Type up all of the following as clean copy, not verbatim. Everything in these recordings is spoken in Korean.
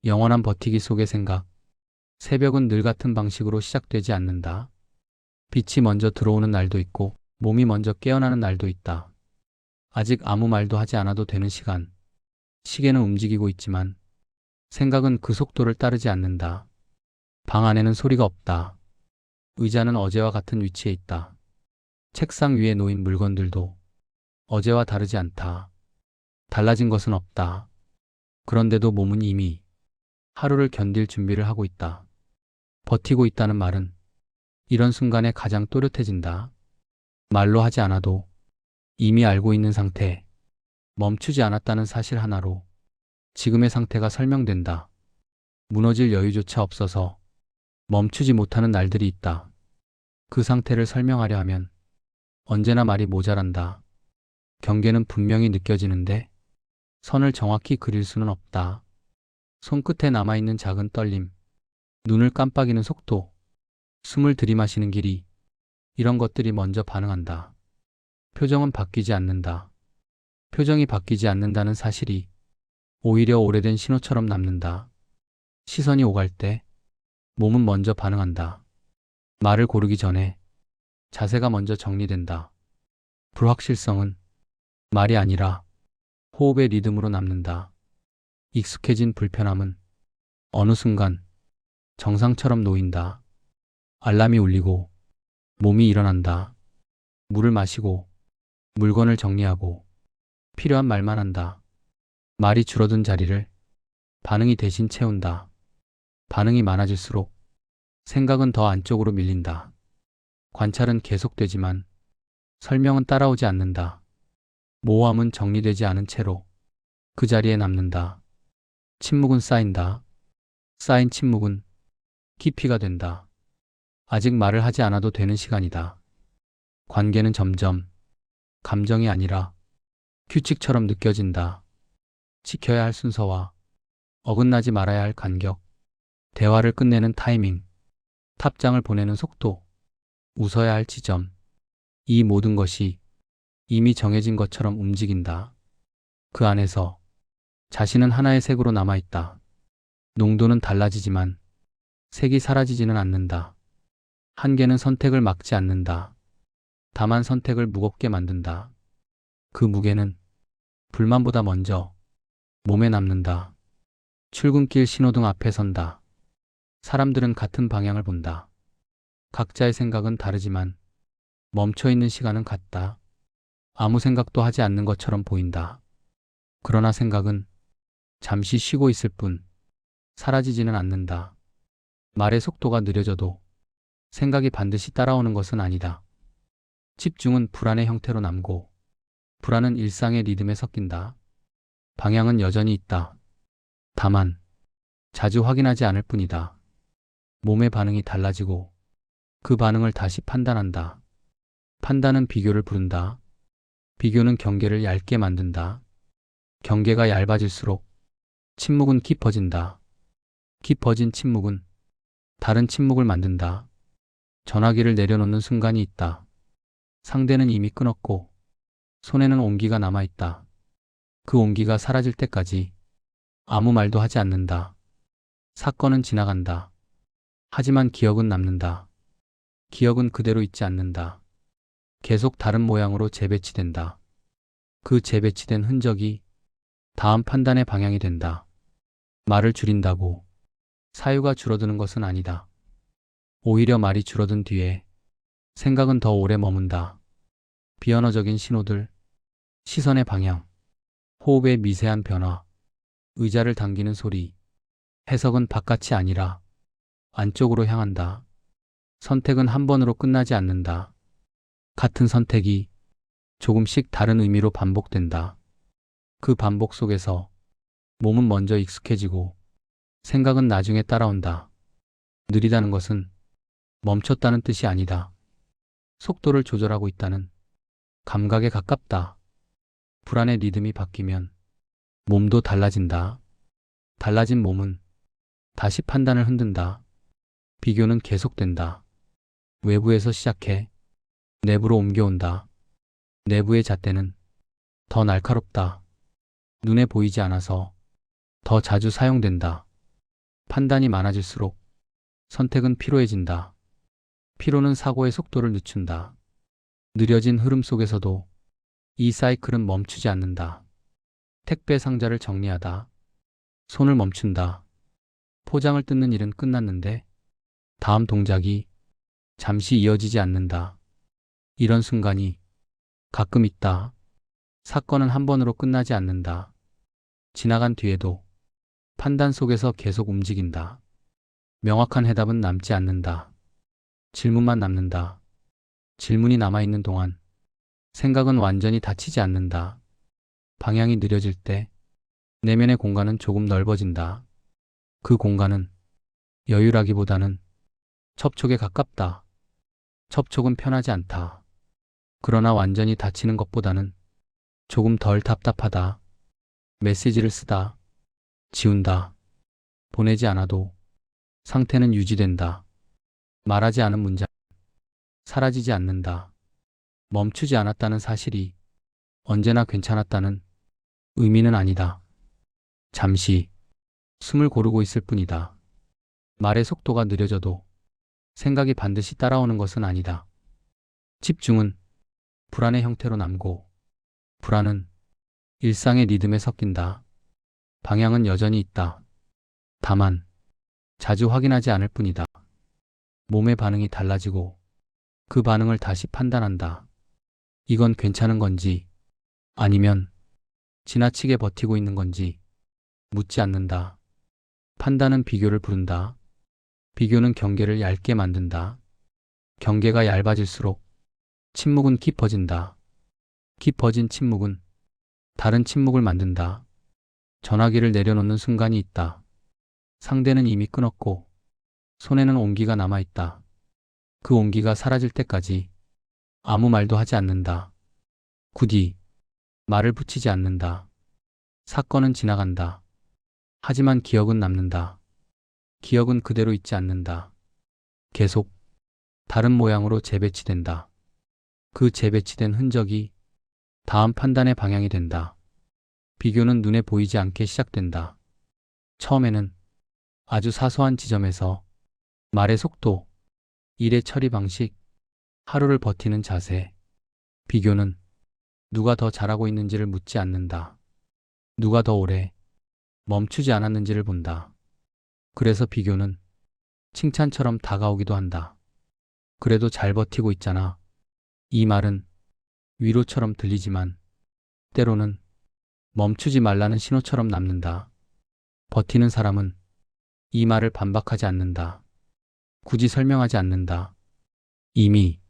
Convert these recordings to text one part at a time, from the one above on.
영원한 버티기 속의 생각. 새벽은 늘 같은 방식으로 시작되지 않는다. 빛이 먼저 들어오는 날도 있고 몸이 먼저 깨어나는 날도 있다. 아직 아무 말도 하지 않아도 되는 시간. 시계는 움직이고 있지만 생각은 그 속도를 따르지 않는다. 방 안에는 소리가 없다. 의자는 어제와 같은 위치에 있다. 책상 위에 놓인 물건들도 어제와 다르지 않다. 달라진 것은 없다. 그런데도 몸은 이미 하루를 견딜 준비를 하고 있다. 버티고 있다는 말은 이런 순간에 가장 또렷해진다. 말로 하지 않아도 이미 알고 있는 상태, 멈추지 않았다는 사실 하나로 지금의 상태가 설명된다. 무너질 여유조차 없어서 멈추지 못하는 날들이 있다. 그 상태를 설명하려 하면 언제나 말이 모자란다. 경계는 분명히 느껴지는데 선을 정확히 그릴 수는 없다. 손끝에 남아있는 작은 떨림, 눈을 깜빡이는 속도, 숨을 들이마시는 길이, 이런 것들이 먼저 반응한다. 표정은 바뀌지 않는다. 표정이 바뀌지 않는다는 사실이 오히려 오래된 신호처럼 남는다. 시선이 오갈 때 몸은 먼저 반응한다. 말을 고르기 전에 자세가 먼저 정리된다. 불확실성은 말이 아니라 호흡의 리듬으로 남는다. 익숙해진 불편함은 어느 순간 정상처럼 놓인다. 알람이 울리고 몸이 일어난다. 물을 마시고 물건을 정리하고 필요한 말만 한다. 말이 줄어든 자리를 반응이 대신 채운다. 반응이 많아질수록 생각은 더 안쪽으로 밀린다. 관찰은 계속되지만 설명은 따라오지 않는다. 모호함은 정리되지 않은 채로 그 자리에 남는다. 침묵은 쌓인다. 쌓인 침묵은 깊이가 된다. 아직 말을 하지 않아도 되는 시간이다. 관계는 점점 감정이 아니라 규칙처럼 느껴진다. 지켜야 할 순서와 어긋나지 말아야 할 간격, 대화를 끝내는 타이밍, 탑장을 보내는 속도, 웃어야 할 지점, 이 모든 것이 이미 정해진 것처럼 움직인다. 그 안에서 자신은 하나의 색으로 남아있다. 농도는 달라지지만 색이 사라지지는 않는다. 한계는 선택을 막지 않는다. 다만 선택을 무겁게 만든다. 그 무게는 불만보다 먼저 몸에 남는다. 출근길 신호등 앞에 선다. 사람들은 같은 방향을 본다. 각자의 생각은 다르지만 멈춰있는 시간은 같다. 아무 생각도 하지 않는 것처럼 보인다. 그러나 생각은 잠시 쉬고 있을 뿐 사라지지는 않는다. 말의 속도가 느려져도 생각이 반드시 따라오는 것은 아니다. 집중은 불안의 형태로 남고 불안은 일상의 리듬에 섞인다. 방향은 여전히 있다. 다만 자주 확인하지 않을 뿐이다. 몸의 반응이 달라지고 그 반응을 다시 판단한다. 판단은 비교를 부른다. 비교는 경계를 얇게 만든다. 경계가 얇아질수록 침묵은 깊어진다. 깊어진 침묵은 다른 침묵을 만든다. 전화기를 내려놓는 순간이 있다. 상대는 이미 끊었고 손에는 온기가 남아있다. 그 온기가 사라질 때까지 아무 말도 하지 않는다. 사건은 지나간다. 하지만 기억은 남는다. 기억은 그대로 있지 않는다. 계속 다른 모양으로 재배치된다. 그 재배치된 흔적이 다음 판단의 방향이 된다. 말을 줄인다고 사유가 줄어드는 것은 아니다. 오히려 말이 줄어든 뒤에 생각은 더 오래 머문다. 비언어적인 신호들, 시선의 방향, 호흡의 미세한 변화, 의자를 당기는 소리, 해석은 바깥이 아니라 안쪽으로 향한다. 선택은 한 번으로 끝나지 않는다. 같은 선택이 조금씩 다른 의미로 반복된다. 그 반복 속에서 몸은 먼저 익숙해지고 생각은 나중에 따라온다. 느리다는 것은 멈췄다는 뜻이 아니다. 속도를 조절하고 있다는 감각에 가깝다. 불안의 리듬이 바뀌면 몸도 달라진다. 달라진 몸은 다시 판단을 흔든다. 비교는 계속된다. 외부에서 시작해 내부로 옮겨온다. 내부의 잣대는 더 날카롭다. 눈에 보이지 않아서 더 자주 사용된다. 판단이 많아질수록 선택은 피로해진다. 피로는 사고의 속도를 늦춘다. 느려진 흐름 속에서도 이 사이클은 멈추지 않는다. 택배 상자를 정리하다. 손을 멈춘다. 포장을 뜯는 일은 끝났는데 다음 동작이 잠시 이어지지 않는다. 이런 순간이 가끔 있다. 사건은 한 번으로 끝나지 않는다. 지나간 뒤에도 판단 속에서 계속 움직인다. 명확한 해답은 남지 않는다. 질문만 남는다. 질문이 남아있는 동안 생각은 완전히 닫히지 않는다. 방향이 느려질 때 내면의 공간은 조금 넓어진다. 그 공간은 여유라기보다는 접촉에 가깝다. 접촉은 편하지 않다. 그러나 완전히 닫히는 것보다는 조금 덜 답답하다. 메시지를 쓰다. 지운다. 보내지 않아도 상태는 유지된다. 말하지 않은 문장 사라지지 않는다. 멈추지 않았다는 사실이 언제나 괜찮았다는 의미는 아니다. 잠시 숨을 고르고 있을 뿐이다. 말의 속도가 느려져도 생각이 반드시 따라오는 것은 아니다. 집중은 불안의 형태로 남고 불안은 일상의 리듬에 섞인다. 방향은 여전히 있다. 다만 자주 확인하지 않을 뿐이다. 몸의 반응이 달라지고 그 반응을 다시 판단한다. 이건 괜찮은 건지 아니면 지나치게 버티고 있는 건지 묻지 않는다. 판단은 비교를 부른다. 비교는 경계를 얇게 만든다. 경계가 얇아질수록 침묵은 깊어진다. 깊어진 침묵은 다른 침묵을 만든다. 전화기를 내려놓는 순간이 있다. 상대는 이미 끊었고 손에는 온기가 남아있다. 그 온기가 사라질 때까지 아무 말도 하지 않는다. 굳이 말을 붙이지 않는다. 사건은 지나간다. 하지만 기억은 남는다. 기억은 그대로 있지 않는다. 계속 다른 모양으로 재배치된다. 그 재배치된 흔적이 다음 판단의 방향이 된다. 비교는 눈에 보이지 않게 시작된다. 처음에는 아주 사소한 지점에서 말의 속도, 일의 처리 방식, 하루를 버티는 자세. 비교는 누가 더 잘하고 있는지를 묻지 않는다. 누가 더 오래 멈추지 않았는지를 본다. 그래서 비교는 칭찬처럼 다가오기도 한다. 그래도 잘 버티고 있잖아. 이 말은 위로처럼 들리지만 때로는 멈추지 말라는 신호처럼 남는다. 버티는 사람은 이 말을 반박하지 않는다. 굳이 설명하지 않는다. 이미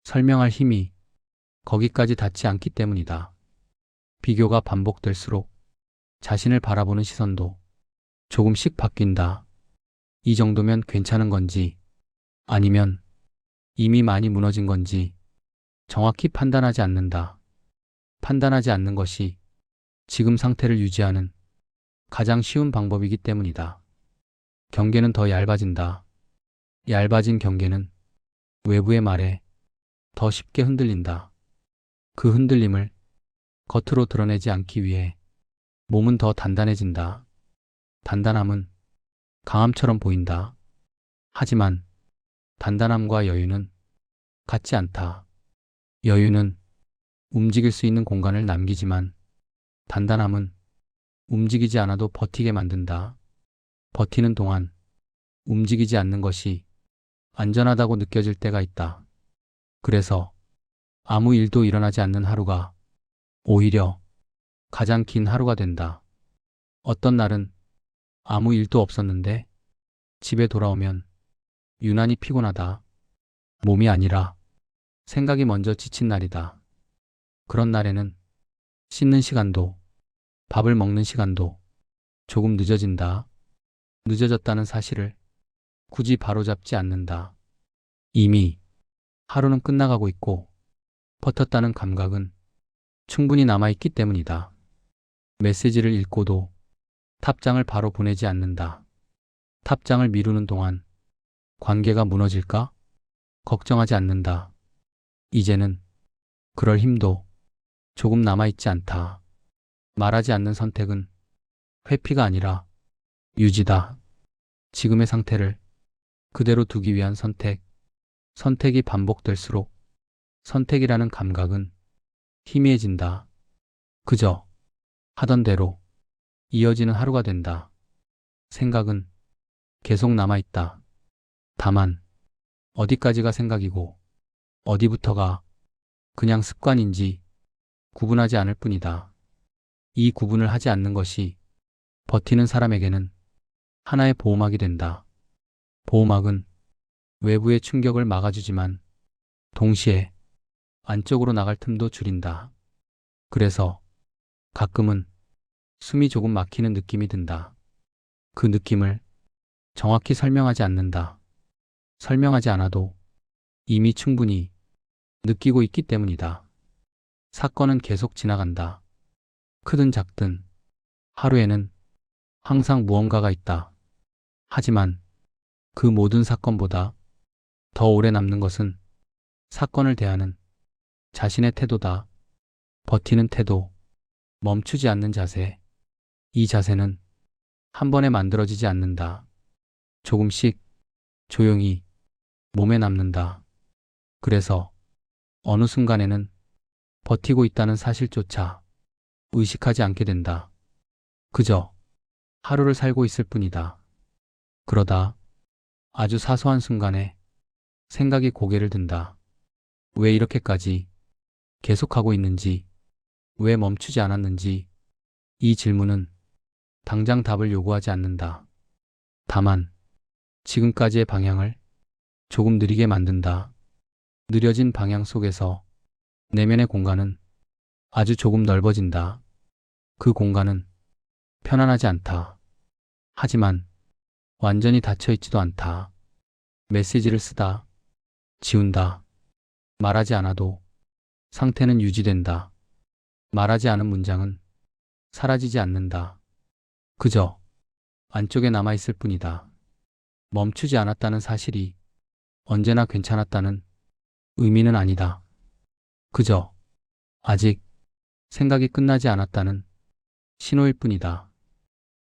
설명할 힘이 거기까지 닿지 않기 때문이다. 비교가 반복될수록 자신을 바라보는 시선도 조금씩 바뀐다. 이 정도면 괜찮은 건지 아니면 이미 많이 무너진 건지 정확히 판단하지 않는다. 판단하지 않는 것이 지금 상태를 유지하는 가장 쉬운 방법이기 때문이다. 경계는 더 얇아진다. 얇아진 경계는 외부의 말에 더 쉽게 흔들린다. 그 흔들림을 겉으로 드러내지 않기 위해 몸은 더 단단해진다. 단단함은 강함처럼 보인다. 하지만 단단함과 여유는 같지 않다. 여유는 움직일 수 있는 공간을 남기지만 단단함은 움직이지 않아도 버티게 만든다. 버티는 동안 움직이지 않는 것이 안전하다고 느껴질 때가 있다. 그래서 아무 일도 일어나지 않는 하루가 오히려 가장 긴 하루가 된다. 어떤 날은 아무 일도 없었는데 집에 돌아오면 유난히 피곤하다. 몸이 아니라 생각이 먼저 지친 날이다. 그런 날에는 씻는 시간도 밥을 먹는 시간도 조금 늦어진다. 늦어졌다는 사실을 굳이 바로잡지 않는다. 이미 하루는 끝나가고 있고 버텼다는 감각은 충분히 남아있기 때문이다. 메시지를 읽고도 답장을 바로 보내지 않는다. 답장을 미루는 동안 관계가 무너질까? 걱정하지 않는다. 이제는 그럴 힘도 조금 남아있지 않다. 말하지 않는 선택은 회피가 아니라 유지다. 지금의 상태를 그대로 두기 위한 선택. 선택이 반복될수록 선택이라는 감각은 희미해진다. 그저 하던 대로 이어지는 하루가 된다. 생각은 계속 남아있다. 다만 어디까지가 생각이고 어디부터가 그냥 습관인지 구분하지 않을 뿐이다. 이 구분을 하지 않는 것이 버티는 사람에게는 하나의 보호막이 된다. 보호막은 외부의 충격을 막아주지만 동시에 안쪽으로 나갈 틈도 줄인다. 그래서 가끔은 숨이 조금 막히는 느낌이 든다. 그 느낌을 정확히 설명하지 않는다. 설명하지 않아도 이미 충분히 느끼고 있기 때문이다. 사건은 계속 지나간다. 크든 작든 하루에는 항상 무언가가 있다. 하지만 그 모든 사건보다 더 오래 남는 것은 사건을 대하는 자신의 태도다. 버티는 태도, 멈추지 않는 자세. 이 자세는 한 번에 만들어지지 않는다. 조금씩 조용히 몸에 남는다. 그래서 어느 순간에는 버티고 있다는 사실조차 의식하지 않게 된다. 그저 하루를 살고 있을 뿐이다. 그러다 아주 사소한 순간에 생각이 고개를 든다. 왜 이렇게까지 계속하고 있는지, 왜 멈추지 않았는지, 이 질문은 당장 답을 요구하지 않는다. 다만 지금까지의 방향을 조금 느리게 만든다. 느려진 방향 속에서 내면의 공간은 아주 조금 넓어진다. 그 공간은 편안하지 않다. 하지만 완전히 닫혀있지도 않다. 메시지를 쓰다, 지운다, 말하지 않아도 상태는 유지된다. 말하지 않은 문장은 사라지지 않는다. 그저 안쪽에 남아있을 뿐이다. 멈추지 않았다는 사실이 언제나 괜찮았다는 의미는 아니다. 그저 아직 생각이 끝나지 않았다는 신호일 뿐이다.